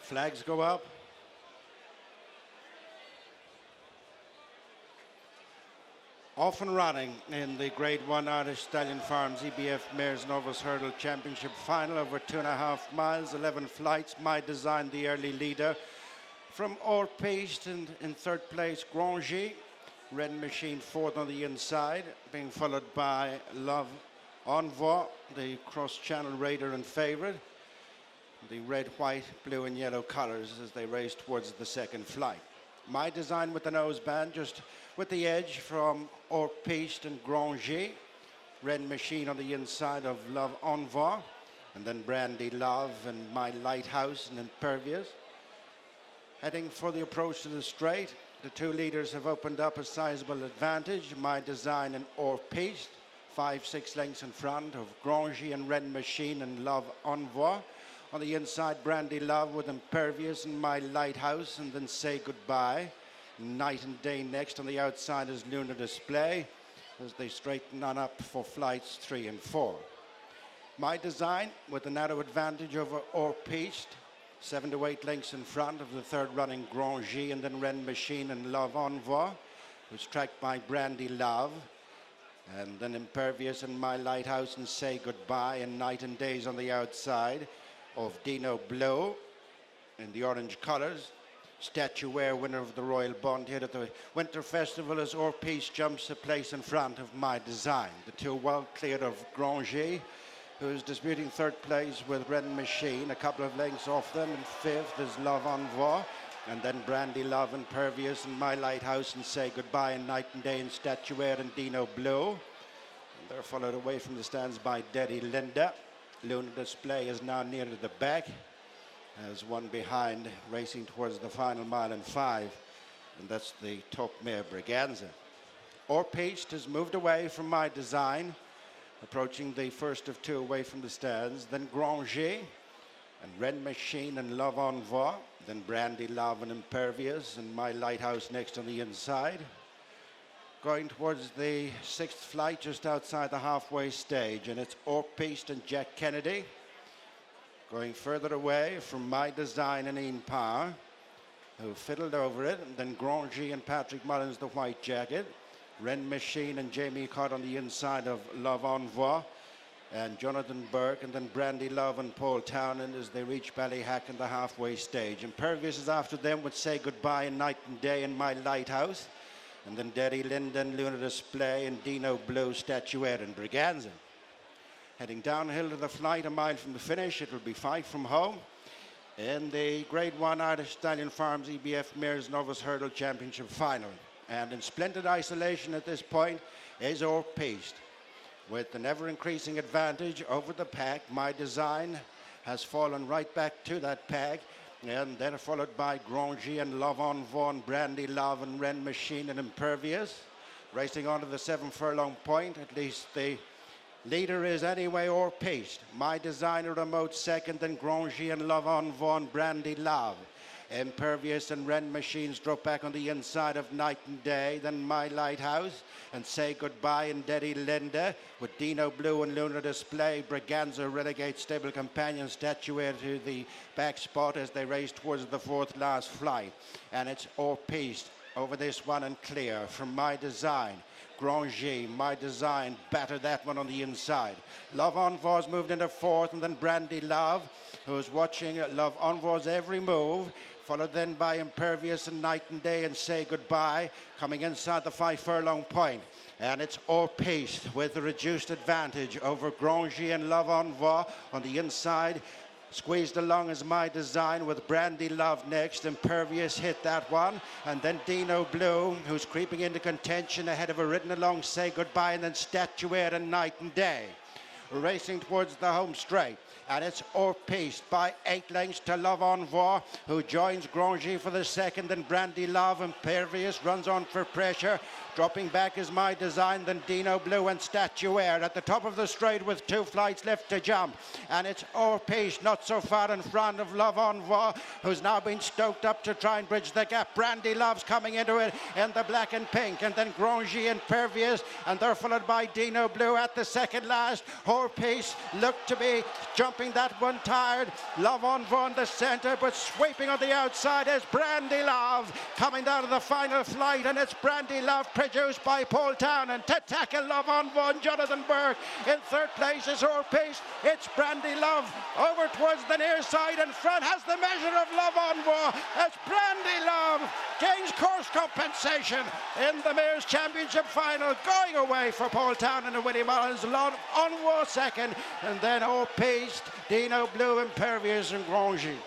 Flags go up. Off and running in the Grade 1 Irish Stallion Farms EBF Mares Novice Hurdle Championship final over 2.5 miles, 11 flights. My Design, the early leader. From Orpiste in third place, Grangy. Red Machine fourth on the inside, being followed by Love Envoi, the cross-channel raider and favourite. The red, white, blue and yellow colours as they race towards the second flight. My Design with the nose band, just with the edge from Orpiste and Grangy. Red Machine on the inside of Love Envoi. And then Brandy Love and My Lighthouse and Impervious. Heading for the approach to the straight. The two leaders have opened up a sizable advantage. My Design and Orpiste. 5-6 lengths in front of Grangy and Red Machine and Love Envoi. On the inside, Brandy Love with Impervious and My Lighthouse, and then Say Goodbye. Night and Day next. On the outside is Lunar Display as they straighten on up for flights 3 and 4. My Design with a narrow advantage over Orpiste. 7 to 8 lengths in front of the third running Grangy, and then Ren Machine and Love Envoi, who's tracked by Brandy Love. And then Impervious and My Lighthouse and Say Goodbye, and Night and Days on the outside of Dino Blow in the orange colours. Statuaire, winner of the Royal Bond here at the Winter Festival, as Orpiste jumps a place in front of My Design. The two well clear of Grangy, who's disputing third place with Red Machine, a couple of lengths off them. And fifth is Love Envoi, and then Brandy Love, Impervious and My Lighthouse and Say Goodbye, and Night and Day and Statuaire and Dino Blow. And they're followed away from the stands by Daddy Linda. Lunar Display is now near to the back, as one behind, racing towards the final mile and 5, and that's the top mare Braganza. Orpiste has moved away from My Design, approaching the first of two away from the stands. Then Grangy and Red Machine and Love Envoi, then Brandy Love and Impervious and My Lighthouse next on the inside. Going towards the sixth flight just outside the halfway stage, and it's Orpiste and Jack Kennedy. Going further away from My Design and Ian Power, who fiddled over it, and then Grangy and Patrick Mullins, the white jacket. Ren Machine and Jamie Cott on the inside of Love Envoi, and Jonathan Burke, and then Brandy Love and Paul Townend as they reach Ballyhack in the halfway stage. Impervious is after them with Say Goodbye and Night and Day and My Lighthouse, and then Daddy Linden, Lunar Display and Dino Blue, Statuaire and Braganza. Heading downhill to the flight, a mile from the finish. It will be 5 from home in the Grade 1 Irish Stallion Farms EBF Mares Novice Hurdle Championship final. And in splendid isolation at this point is Orpiste, with an ever-increasing advantage over the pack. My Design has fallen right back to that pack, and then followed by Grangy and Love Envoi and Brandy Love and Ren Machine and Impervious. Racing on to the 7 furlong point, at least the leader is anyway Orpiste. My Design a remote second, then Grangy and Love Envoi and Brandy Love. Impervious and Ren Machines drop back on the inside of Night and Day, then My Lighthouse and Say Goodbye and Daddy Linda, with Dino Blue and Lunar Display. Braganza relegates Stable Companion Statuaire to the back spot as they race towards the fourth last flight. And it's Orpiste over this one and clear from My Design. Grangy, My Design, batter that one on the inside. Love Envoi's moved into fourth, and then Brandy Love, who's watching Love Envoi's every move, followed then by Impervious and Night and Day and Say Goodbye, coming inside the 5 furlong point. And it's Orpiste with a reduced advantage over Grangy and Love Envoi on the inside. Squeezed along is My Design with Brandy Love next. Impervious hit that one. And then Dino Blue, who's creeping into contention ahead of a ridden along Say Goodbye, and then Statuaire and Night and Day. Racing towards the home straight. And it's Orpiste by 8 lengths to Love Envoi, who joins Grangy for the second, and Brandy Love. Impervious runs on for pressure. Dropping back is My Design, then Dino Blue and Statuaire at the top of the straight with 2 flights left to jump. And it's Orpiche not so far in front of Love Envoi, who's now been stoked up to try and bridge the gap. Brandy Love's coming into it in the black and pink, and then Grangy and Pervious, and they're followed by Dino Blue at the second last. Orpiche looked to be jumping that one tired. Love Envoi in the centre, but sweeping on the outside is Brandy Love coming down to the final flight, and it's Brandy Love produced by Paul Townend to tackle Love Envoi and Jonathan Burke. In third place is Orpiche. It's Brandy Love over towards the near side. In front has the measure of Love Envoi. It's Brandy Love gains course compensation in the Mares Championship final, going away for Paul Townend and Willie Mullins. Love Envoi second, and then Orpiche, Dino Blue, Impervious and Grangy.